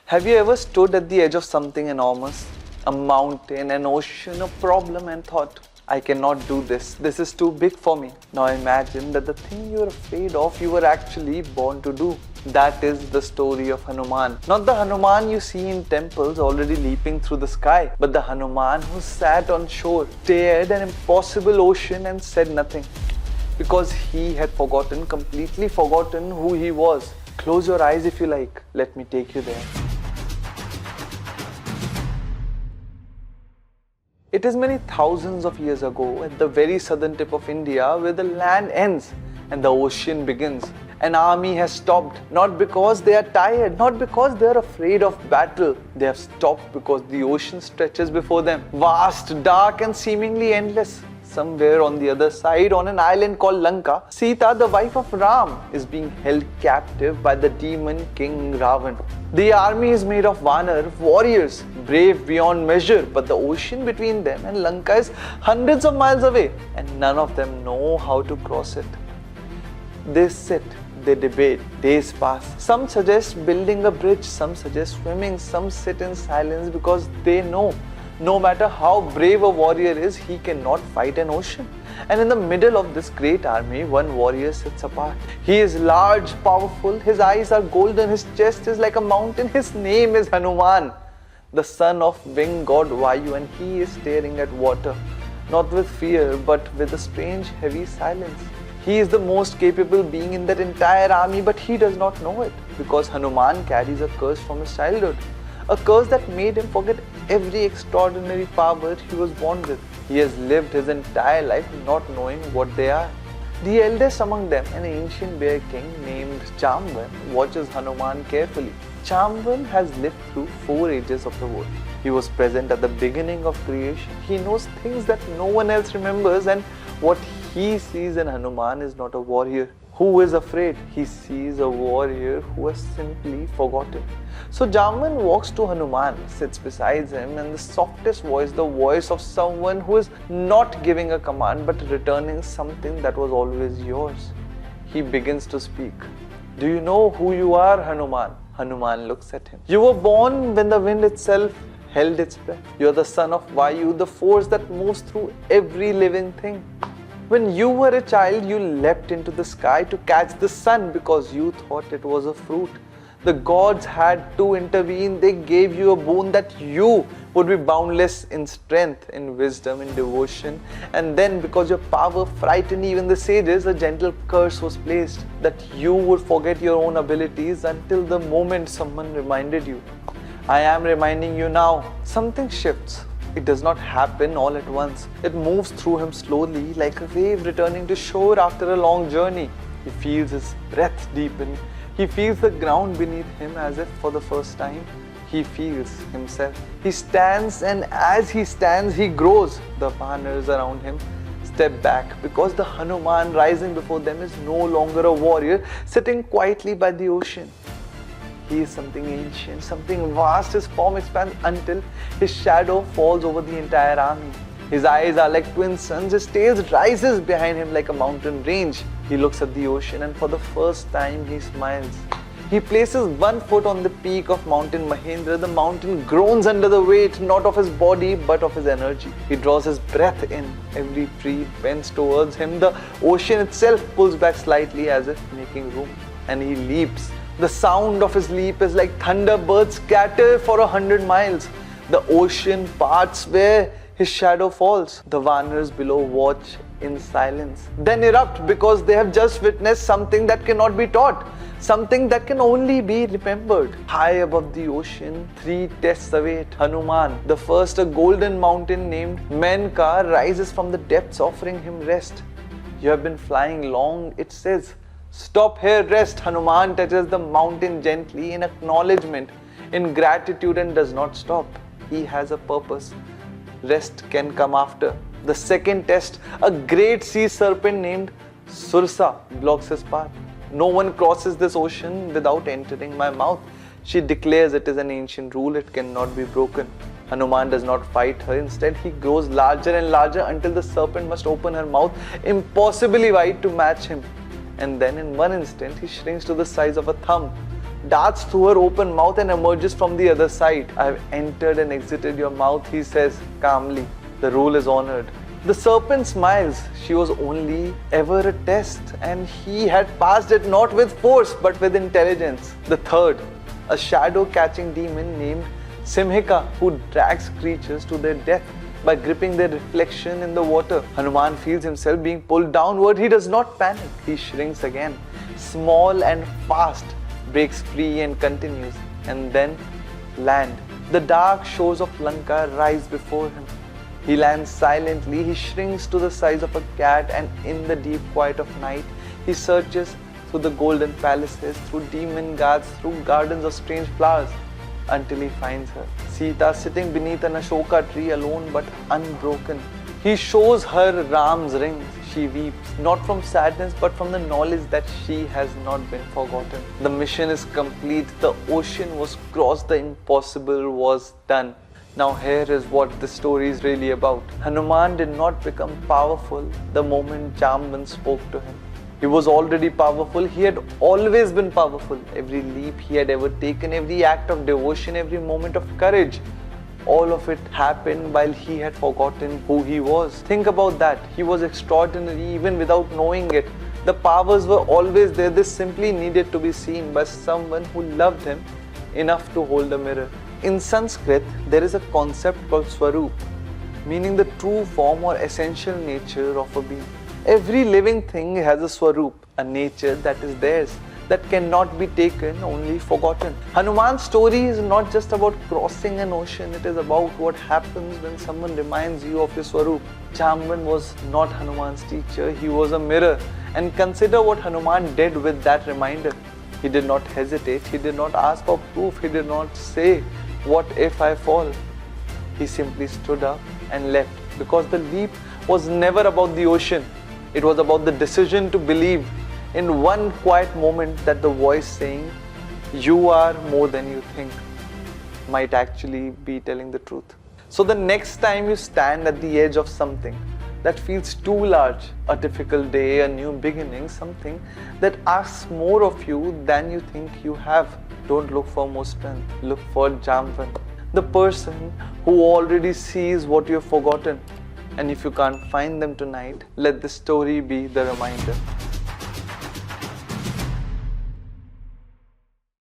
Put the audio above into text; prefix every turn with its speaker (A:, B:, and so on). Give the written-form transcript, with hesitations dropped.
A: Have you ever stood at the edge of something enormous? A mountain, an ocean, a problem, and thought, I cannot do this. This is too big for me. Now imagine that the thing you are afraid of, you were actually born to do. That is the story of Hanuman. Not the Hanuman you see in temples already leaping through the sky, but the Hanuman who sat on shore, stared at an impossible ocean and said nothing. Because he had completely forgotten who he was. Close your eyes if you like. Let me take you there. It is many thousands of years ago at the very southern tip of India where the land ends and the ocean begins. An army has stopped, not because they are tired, not because they are afraid of battle. They have stopped because the ocean stretches before them, vast, dark and seemingly endless. Somewhere on the other side, on an island called Lanka, Sita, the wife of Ram, is being held captive by the demon king Ravan. The army is made of Vanar, warriors, brave beyond measure, but the ocean between them and Lanka is hundreds of miles away, and none of them know how to cross it. They sit, they debate, days pass. Some suggest building a bridge, some suggest swimming, some sit in silence because they know no matter how brave a warrior is, he cannot fight an ocean. And in the middle of this great army, one warrior sits apart. He is large, powerful, his eyes are golden, his chest is like a mountain. His name is Hanuman, the son of winged god Vayu, and he is staring at water, not with fear, but with a strange, heavy silence. He is the most capable being in that entire army, but he does not know it, because Hanuman carries a curse from his childhood. A curse that made him forget every extraordinary power he was born with. He has lived his entire life not knowing what they are. The eldest among them, an ancient bear king named Jambavan, watches Hanuman carefully. Jambavan has lived through 4 ages of the world. He was present at the beginning of creation. He knows things that no one else remembers, and what he sees in Hanuman is not a warrior who is afraid. He sees a warrior who has simply forgotten. So Jambavan walks to Hanuman, sits beside him, and the softest voice, the voice of someone who is not giving a command but returning something that was always yours. He begins to speak. Do you know who you are, Hanuman? Hanuman looks at him. You were born when the wind itself held its breath. You are the son of Vayu, the force that moves through every living thing. When you were a child, you leapt into the sky to catch the sun because you thought it was a fruit. The gods had to intervene. They gave you a boon that you would be boundless in strength, in wisdom, in devotion. And then because your power frightened even the sages, a gentle curse was placed that you would forget your own abilities until the moment someone reminded you. I am reminding you now. Something shifts. It does not happen all at once. It moves through him slowly like a wave returning to shore after a long journey. He feels his breath deepen. He feels the ground beneath him as if for the first time. He feels himself. He stands, and as he stands, he grows. The Vanars around him step back because the Hanuman rising before them is no longer a warrior sitting quietly by the ocean. He is something ancient, something vast. His form expands until his shadow falls over the entire army. His eyes are like twin suns. His tail rises behind him like a mountain range. He looks at the ocean, and for the first time he smiles. He places one foot on the peak of Mountain Mahendra. The mountain groans under the weight, not of his body, but of his energy. He draws his breath in. Every tree bends towards him. The ocean itself pulls back slightly as if making room. And he leaps. The sound of his leap is like thunderbirds scatter for 100 miles. The ocean parts where his shadow falls. The Vanars below watch in silence, then erupt because they have just witnessed something that cannot be taught, something that can only be remembered. High above the ocean, 3 tests await Hanuman. The first, a golden mountain named Menka, rises from the depths offering him rest. You have been flying long, it says. Stop here, rest. Hanuman touches the mountain gently in acknowledgement, in gratitude, and does not stop. He has a purpose. Rest can come after. The second test, a great sea serpent named Sursa blocks his path. No one crosses this ocean without entering my mouth. She declares it is an ancient rule, it cannot be broken. Hanuman does not fight her. Instead, he grows larger and larger until the serpent must open her mouth impossibly wide to match him. And then in one instant, he shrinks to the size of a thumb. darts through her open mouth and emerges from the other side. I have entered and exited your mouth, he says calmly. The rule is honored. The serpent smiles. She was only ever a test, and he had passed it not with force but with intelligence. The third, a shadow-catching demon named Simhika, who drags creatures to their death by gripping their reflection in the water. Hanuman feels himself being pulled downward. He does not panic. He shrinks again, small and fast, breaks free and continues. And then land. The dark shores of Lanka rise before him. He lands silently. He shrinks to the size of a cat, and in the deep quiet of night, he searches through the golden palaces, through demon guards, through gardens of strange flowers, until he finds her, Sita, sitting beneath an Ashoka tree, alone but unbroken. He shows her Ram's rings. She weeps, not from sadness but from the knowledge that she has not been forgotten. The mission is complete. The ocean was crossed. The impossible was done. Now here is what the story is really about. Hanuman did not become powerful the moment Jambavan spoke to him. He was already powerful. He had always been powerful. Every leap he had ever taken, every act of devotion, every moment of courage, all of it happened while he had forgotten who he was. Think about that. He was extraordinary even without knowing it. The powers were always there. They simply needed to be seen by someone who loved him enough to hold a mirror. In Sanskrit, there is a concept called Swarup, meaning the true form or essential nature of a being. Every living thing has a Swarup, a nature that is theirs, that cannot be taken, only forgotten. Hanuman's story is not just about crossing an ocean, it is about what happens when someone reminds you of your Swarup. Jambavan was not Hanuman's teacher, he was a mirror. And consider what Hanuman did with that reminder. He did not hesitate, he did not ask for proof, he did not say, "What if I fall?" He simply stood up and left, because the leap was never about the ocean. It was about the decision to believe in one quiet moment that the voice saying, "You are more than you think," might actually be telling the truth. So the next time you stand at the edge of something that feels too large, a difficult day, a new beginning, something that asks more of you than you think you have, don't look for more strength. Look for Jambavan, the person who already sees what you have forgotten. And if you can't find them tonight, let this story be the reminder.